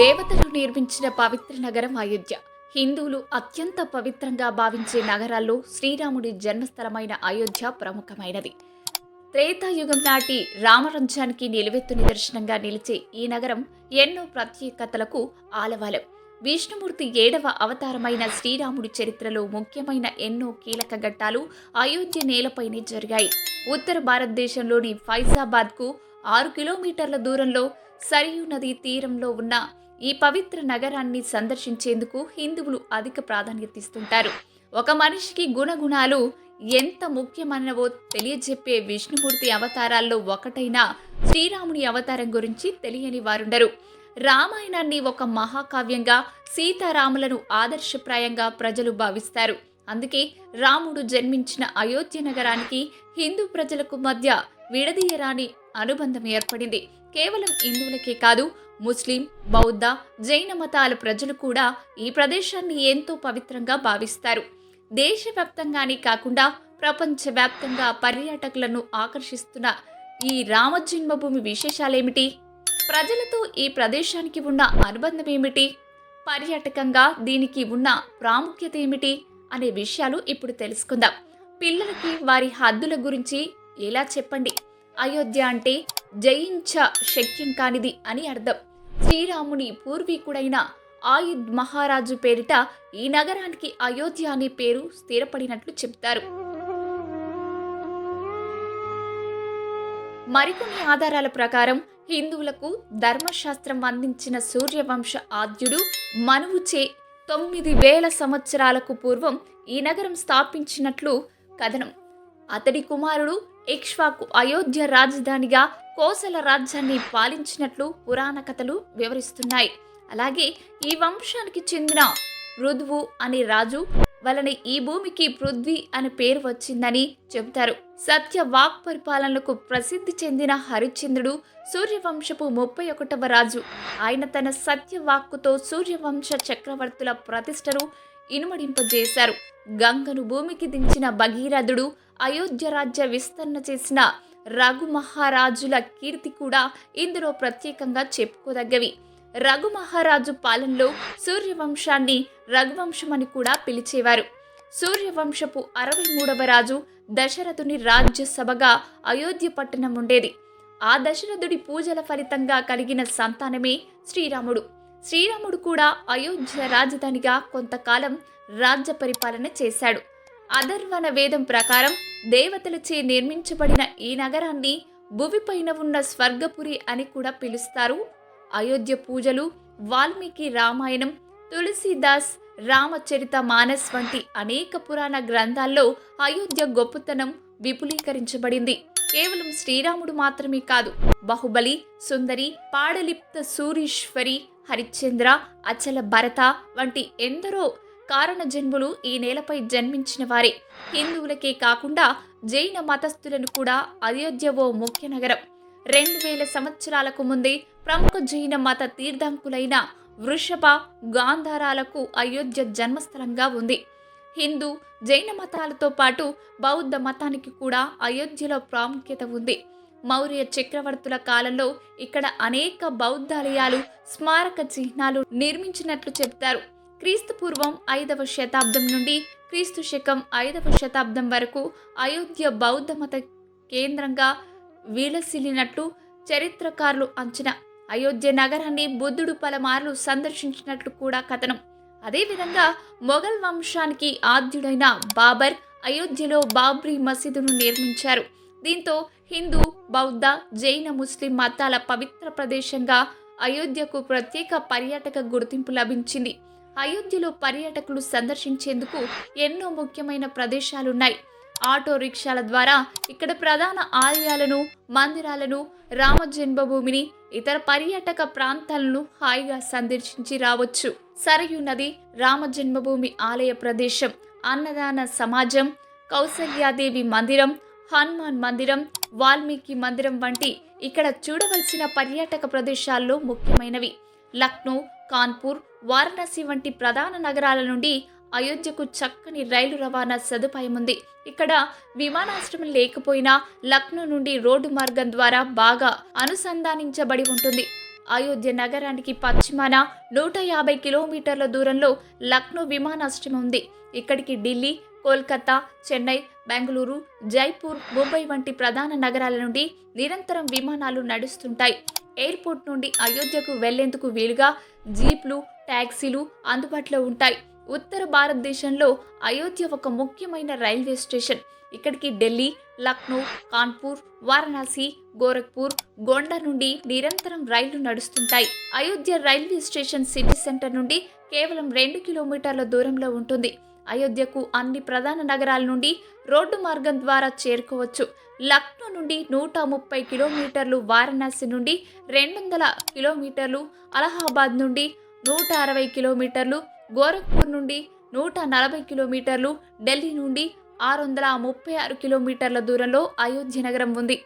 దేవతలు నిర్మించిన పవిత్ర నగరం అయోధ్య. హిందువులు అత్యంత పవిత్రంగా భావించే నగరాల్లో శ్రీరాముడి జన్మస్థలమైన అయోధ్య ప్రముఖమైనది. త్రేతాయుగం నాటి రామరాజ్యానికి నిలువెత్తు నిదర్శనంగా నిలిచే ఈ నగరం ఎన్నో ప్రత్యేకతలకు ఆలవాలం. విష్ణుమూర్తి 7వ అవతారమైన శ్రీరాముడి చరిత్రలో ముఖ్యమైన ఎన్నో కీలక ఘట్టాలు అయోధ్య నేలపైనే జరిగాయి. ఉత్తర భారతదేశంలోని ఫైజాబాద్కు 6 కిలోమీటర్ల దూరంలో సరియు నదీ తీరంలో ఉన్న ఈ పవిత్ర నగరాన్ని సందర్శించేందుకు హిందువులు అధిక ప్రాధాన్యత ఇస్తుంటారు. ఒక మనిషికి గుణగుణాలు ఎంత ముఖ్యమైనవో తెలియజెప్పే విష్ణుమూర్తి అవతారాల్లో ఒకటైన శ్రీరాముని అవతారం గురించి తెలియని వారుండరు. రామాయణాన్ని ఒక మహాకావ్యంగా, సీతారాములను ఆదర్శప్రాయంగా ప్రజలు భావిస్తారు. అందుకే రాముడు జన్మించిన అయోధ్య నగరానికి హిందూ ప్రజలకు మధ్య విడదీయరాని అనుబంధం ఏర్పడింది. కేవలం హిందువులకే కాదు, ముస్లిం, బౌద్ధ, జైన మతాల ప్రజలు కూడా ఈ ప్రదేశాన్ని ఎంతో పవిత్రంగా భావిస్తారు. దేశవ్యాప్తంగానే కాకుండా ప్రపంచవ్యాప్తంగా పర్యాటకులను ఆకర్షిస్తున్న ఈ రామజన్మభూమి విశేషాలేమిటి? ప్రజలతో ఈ ప్రదేశానికి ఉన్న అనుబంధం ఏమిటి? పర్యాటకంగా దీనికి ఉన్న ప్రాముఖ్యత ఏమిటి అనే విషయాలు ఇప్పుడు తెలుసుకుందాం. పిల్లలకి వారి హద్దుల గురించి ఎలా చెప్పండి. అయోధ్య అంటే జయించ శక్యం కానిది అని అర్థం. శ్రీరాముని పూర్వీకుడైన ఆయుధ్ మహారాజు పేరిట ఈ నగరానికి అయోధ్య అనే పేరు స్థిరపడినట్లు చెప్తారు. మరికొన్ని ఆధారాల ప్రకారం హిందువులకు ధర్మశాస్త్రం అందించిన సూర్యవంశ ఆద్యుడు మనువుచే 9000 సంవత్సరాలకు పూర్వం ఈ నగరం స్థాపించినట్లు కథనం. అతడి కుమారుడు ఇక్ష్వాకు అయోధ్య రాజధానిగా కోసల రాజ్యాన్ని పాలించినట్లు పురాణ కథలు వివరిస్తున్నాయి. అలాగే ఈ వంశానికి చెందిన పృథువు అనే రాజు వలన ఈ భూమికి పృథ్వీ అనే పేరు వచ్చిందని చెబుతారు. సత్య వాక్ పరిపాలనకు ప్రసిద్ధి చెందిన హరిశ్చంద్రుడు సూర్యవంశపు 31వ రాజు. ఆయన తన సత్యవాక్కుతో సూర్యవంశ చక్రవర్తుల ప్రతిష్టను ఇనుమడింపజేశారు. గంగను భూమికి దించిన భగీరథుడు, అయోధ్య రాజ్య విస్తరణ చేసిన రఘు మహారాజుల కీర్తి కూడా ఇందులో ప్రత్యేకంగా చెప్పుకోదగ్గవి. రఘు మహారాజు పాలనలో సూర్యవంశాన్ని రఘువంశం అని కూడా పిలిచేవారు. సూర్యవంశపు 63వ రాజు దశరథుని రాజ్యసభగా అయోధ్య పట్టణం ఉండేది. ఆ దశరథుడి పూజల ఫలితంగా కలిగిన సంతానమే శ్రీరాముడు. శ్రీరాముడు కూడా అయోధ్య రాజధానిగా కొంతకాలం రాజ్య పరిపాలన చేశాడు. అథర్వణ వేదం ప్రకారం దేవతలచే నిర్మించబడిన ఈ నగరాన్ని భువిపైన ఉన్న స్వర్గపురి అని కూడా పిలుస్తారు. అయోధ్య పూజలు, వాల్మీకి రామాయణం, తులసీదాస్ రామచరిత మానస్ వంటి అనేక పురాణ గ్రంథాల్లో అయోధ్య గొప్పతనం విపులీకరించబడింది. కేవలం శ్రీరాముడు మాత్రమే కాదు, బాహుబలి, సుందరి, పాడలిప్త సూరీశ్వరి, హరిశ్చంద్ర, అచల భరత వంటి ఎందరో కారణ జన్ములు ఈ నేలపై జన్మించిన వారే. హిందువులకే కాకుండా జైన మతస్థులను కూడా అయోధ్య ఓ ముఖ్య నగరం. 2000 సంవత్సరాలకు ముందే ప్రముఖ జైన మత తీర్థంకులైన వృషభ, గాంధారాలకు అయోధ్య జన్మస్థలంగా ఉంది. హిందూ, జైన మతాలతో పాటు బౌద్ధ మతానికి కూడా అయోధ్యలో ప్రాముఖ్యత ఉంది. మౌర్య చక్రవర్తుల కాలంలో ఇక్కడ అనేక బౌద్ధాలయాలు, స్మారక చిహ్నాలు నిర్మించినట్లు చెబుతారు. క్రీస్తు పూర్వం 5వ శతాబ్దం నుండి క్రీస్తు శకం 5వ శతాబ్దం వరకు అయోధ్య బౌద్ధ మత కేంద్రంగా విలసిల్లినట్లు చరిత్రకారులు అంచనా. అయోధ్య నగరాన్ని బుద్ధుడు పలుమార్లు సందర్శించినట్లు కూడా కథనం. అదేవిధంగా మొఘల్ వంశానికి ఆద్యుడైన బాబర్ అయోధ్యలో బాబ్రీ మసీదును నిర్మించారు. దీంతో హిందూ, బౌద్ధ, జైన, ముస్లిం మతాల పవిత్ర ప్రదేశంగా అయోధ్యకు ప్రత్యేక పర్యాటక గుర్తింపు లభించింది. అయోధ్యలో పర్యాటకులు సందర్శించేందుకు ఎన్నో ముఖ్యమైన ప్రదేశాలున్నాయి. ఆటో రిక్షాల ద్వారా ఇక్కడ ప్రధాన ఆలయాలను, మందిరాలను, రామ జన్మభూమిని, ఇతర పర్యాటక ప్రాంతాలను హాయిగా సందర్శించి రావచ్చు. సరయూ నది, రామ జన్మభూమి ఆలయ ప్రదేశం, అన్నదాన సమాజం, కౌసల్యాదేవి మందిరం, హనుమాన్ మందిరం, వాల్మీకి మందిరం వంటి ఇక్కడ చూడవలసిన పర్యాటక ప్రదేశాల్లో ముఖ్యమైనవి. లక్నో, కాన్పూర్, వారణాసి వంటి ప్రధాన నగరాల నుండి అయోధ్యకు చక్కని రైలు రవాణా సదుపాయం ఉంది. ఇక్కడ విమానాశ్రయం లేకపోయినా లక్నో నుండి రోడ్డు మార్గం ద్వారా బాగా అనుసంధానించబడి ఉంటుంది. అయోధ్య నగరానికి పశ్చిమాన 150 కిలోమీటర్ల దూరంలో లక్నో విమానాశ్రయం ఉంది. ఇక్కడికి ఢిల్లీ, కోల్కతా, చెన్నై, బెంగళూరు, జైపూర్, ముంబై వంటి ప్రధాన నగరాల నుండి నిరంతరం విమానాలు నడుస్తుంటాయి. ఎయిర్పోర్ట్ నుండి అయోధ్యకు వెళ్లేందుకు వీలుగా జీప్లు, టాక్సీలు అందుబాటులో ఉంటాయి. ఉత్తర భారతదేశంలో అయోధ్య ఒక ముఖ్యమైన రైల్వే స్టేషన్. ఇక్కడికి ఢిల్లీ, లక్నో, కాన్పూర్, వారణాసి, గోరఖ్పూర్, గోండా నుండి నిరంతరం రైళ్లు నడుస్తుంటాయి. Ayodhya railway station city centre నుండి కేవలం 2 కిలోమీటర్ల దూరంలో ఉంటుంది. అయోధ్యకు అన్ని ప్రధాన నగరాల నుండి రోడ్డు మార్గం ద్వారా చేరుకోవచ్చు. లక్నో నుండి 130 కిలోమీటర్లు, వారణాసి నుండి 200 కిలోమీటర్లు, అలహాబాద్ నుండి 160 కిలోమీటర్లు, గోరఖ్పూర్ నుండి 140 కిలోమీటర్లు, ఢిల్లీ నుండి 636 కిలోమీటర్ల దూరంలో అయోధ్య నగరం ఉంది.